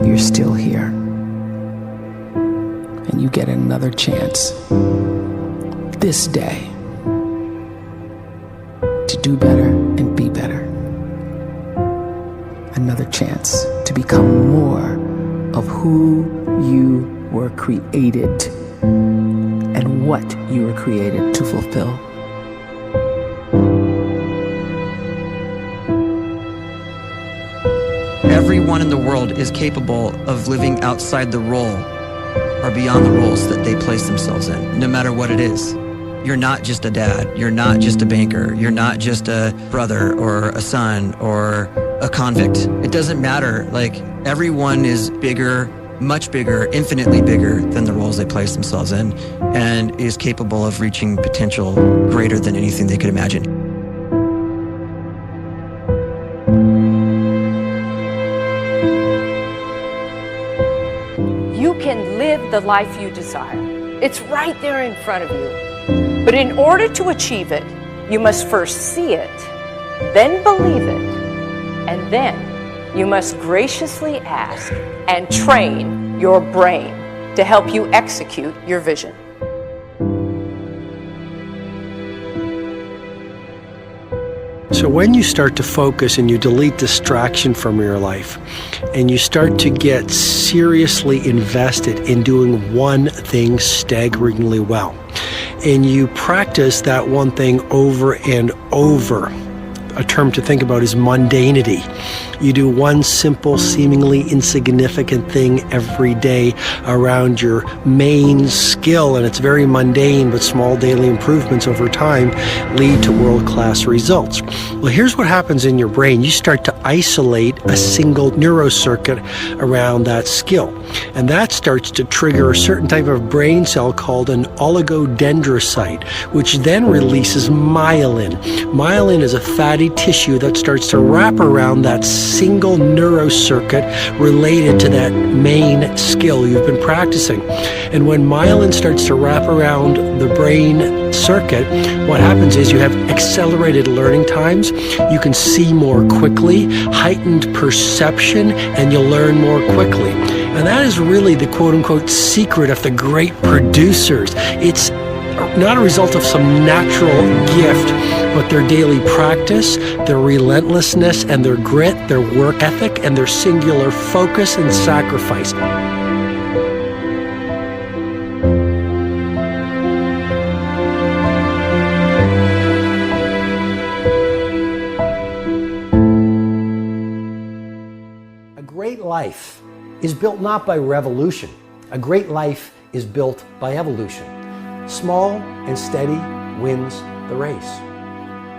you're still here. And you get another chance this day to do better and be better. Another chance to become more of who you were created and what you were created to fulfill. Everyone in the world is capable of living outside the role or beyond the roles that they place themselves in, no matter what it is. You're not just a dad, you're not just a banker, you're not just a brother or a son or a convict. It doesn't matter. Like, everyone is bigger, much bigger, infinitely bigger than the roles they place themselves in, and is capable of reaching potential greater than anything they could imagine. You can live the life you desire. It's right there in front of you. But in order to achieve it, you must first see it, then believe it, and then you must graciously ask and train your brain to help you execute your vision. So when you start to focus and you delete distraction from your life, and you start to get seriously invested in doing one thing staggeringly well, and you practice that one thing over and over, a term to think about is mundanity. You do one simple, seemingly insignificant thing every day around your main skill, and it's very mundane, but small daily improvements over time lead to world-class results. Well, here's what happens in your brain. You start to isolate a single neurocircuit around that skill, and that starts to trigger a certain type of brain cell called an oligodendrocyte, which then releases myelin. Myelin is a fatty tissue that starts to wrap around that single neurocircuit related to that main skill you've been practicing. And when myelin starts to wrap around the brain circuit, what happens is you have accelerated learning times, you can see more quickly, heightened perception, and you'll learn more quickly. And that is really the quote-unquote secret of the great producers. It's not a result of some natural gift, but their daily practice, their relentlessness and their grit, their work ethic, and their singular focus and sacrifice. A great life is built not by revolution. A great life is built by evolution. Small and steady wins the race.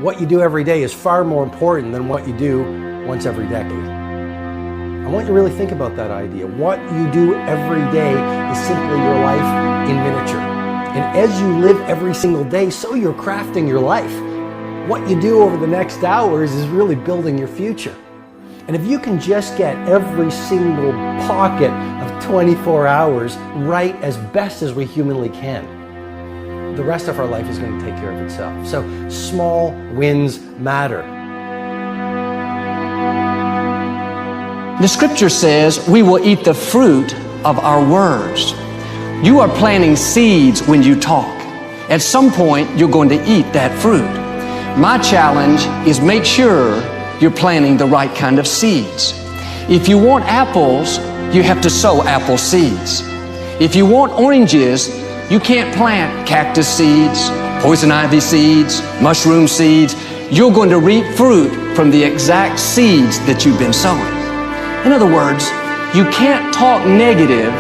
What you do every day is far more important than what you do once every decade. I want you to really think about that idea. What you do every day is simply your life in miniature. And as you live every single day, so you're crafting your life. What you do over the next hours is really building your future. And if you can just get every single pocket of 24 hours right as best as we humanly can, the rest of our life is going to take care of itself. So small wins matter. The scripture says we will eat the fruit of our words. You are planting seeds when you talk. At some point, you're going to eat that fruit. My challenge is make sure you're planting the right kind of seeds. If you want apples, you have to sow apple seeds. If you want oranges, you can't plant cactus seeds, poison ivy seeds, mushroom seeds. You're going to reap fruit from the exact seeds that you've been sowing. In other words, you can't talk negative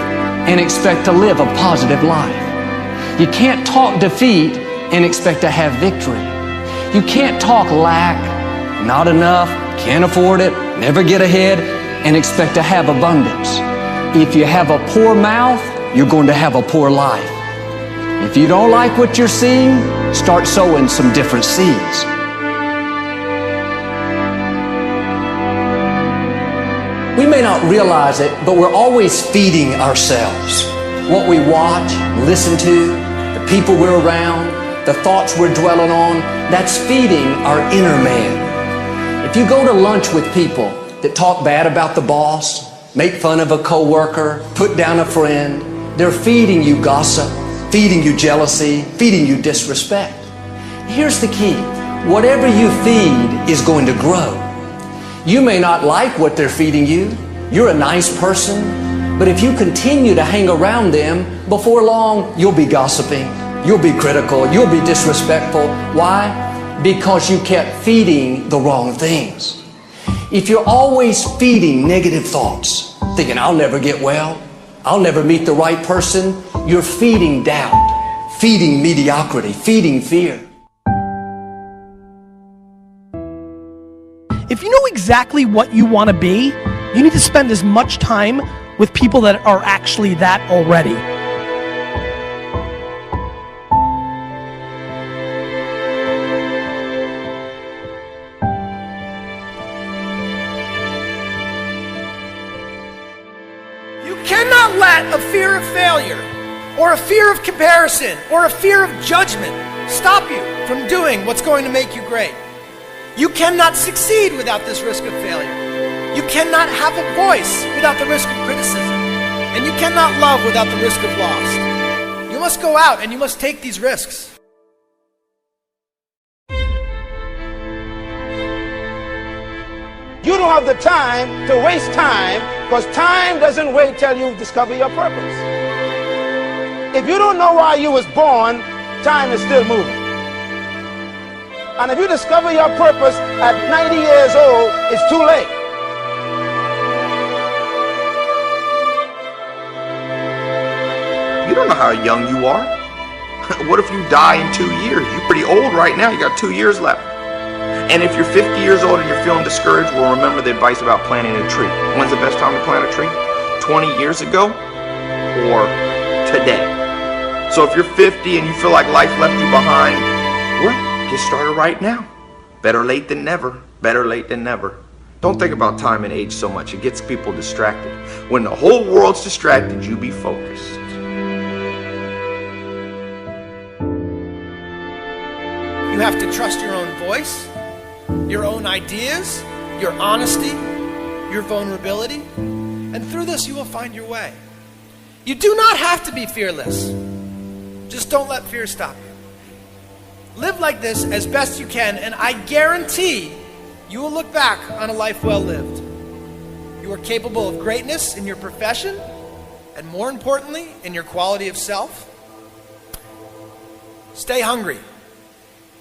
and expect to live a positive life. You can't talk defeat and expect to have victory. You can't talk lack, not enough, can't afford it, never get ahead, and expect to have abundance. If you have a poor mouth, you're going to have a poor life. If you don't like what you're seeing, start sowing some different seeds. We may not realize it, but we're always feeding ourselves. What we watch, listen to, the people we're around, the thoughts we're dwelling on, that's feeding our inner man. If you go to lunch with people that talk bad about the boss, make fun of a coworker, put down a friend. They're feeding you gossip, feeding you jealousy, feeding you disrespect. Here's the key. Whatever you feed is going to grow. You may not like what they're feeding you. You're a nice person, but if you continue to hang around them, before long, you'll be gossiping, you'll be critical, you'll be disrespectful. Why? Because you kept feeding the wrong things. If you're always feeding negative thoughts, thinking, I'll never get well, I'll never meet the right person, you're feeding doubt, feeding mediocrity, feeding fear. If you know exactly what you want to be, you need to spend as much time with people that are actually that already. You cannot let a fear of failure, or a fear of comparison, or a fear of judgment stop you from doing what's going to make you great. You cannot succeed without this risk of failure. You cannot have a voice without the risk of criticism. And you cannot love without the risk of loss. You must go out and you must take these risks. You don't have the time to waste time, because time doesn't wait till you discover your purpose. If you don't know why you was born, time is still moving. And if you discover your purpose at 90 years old, it's too late. You don't know how young you are. What if you die in 2 years? You're pretty old right now. You got 2 years left. And if you're 50 years old and you're feeling discouraged, well, remember the advice about planting a tree. When's the best time to plant a tree? 20 years ago or today? So if you're 50 and you feel like life left you behind, well, get started right now. Better late than never. Better late than never. Don't think about time and age so much. It gets people distracted. When the whole world's distracted, you be focused. You have to trust your own voice, your own ideas, your honesty, your vulnerability. And through this, you will find your way. You do not have to be fearless. Just don't let fear stop you. Live like this as best you can, and I guarantee you will look back on a life well lived. You are capable of greatness in your profession, and more importantly, in your quality of self. Stay hungry.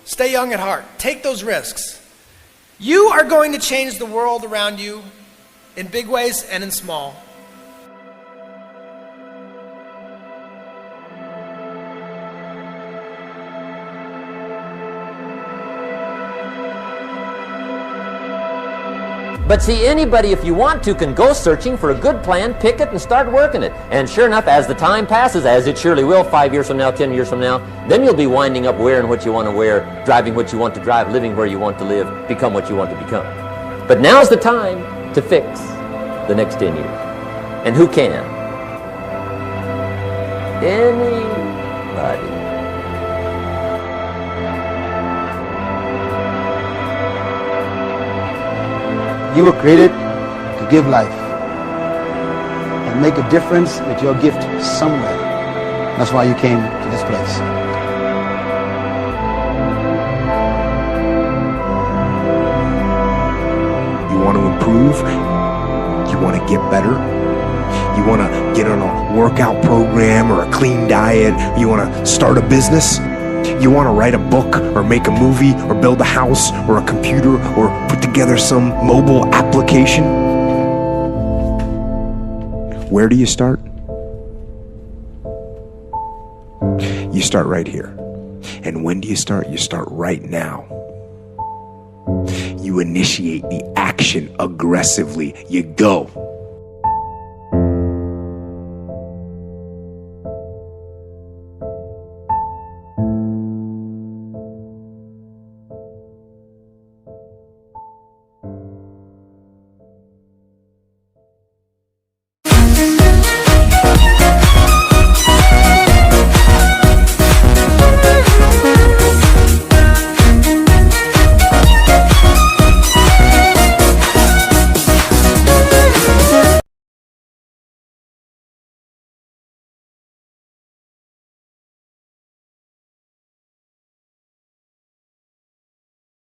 Stay young at heart. Take those risks. You are going to change the world around you in big ways and in small. But see, anybody, if you want to, can go searching for a good plan, pick it, and start working it. And sure enough, as the time passes, as it surely will, 5 years from now, 10 years from now, then you'll be winding up wearing what you want to wear, driving what you want to drive, living where you want to live, become what you want to become. But now's the time to fix the next 10 years. And who can? Anybody. You were created to give life and make a difference with your gift somewhere. That's why you came to this place. You want to improve? You want to get better? You want to get on a workout program or a clean diet? You want to start a business? You want to write a book or make a movie or build a house or a computer or put together some mobile application? Where do you start? You start right here. And when do you start? You start right now. You initiate the action aggressively. You go.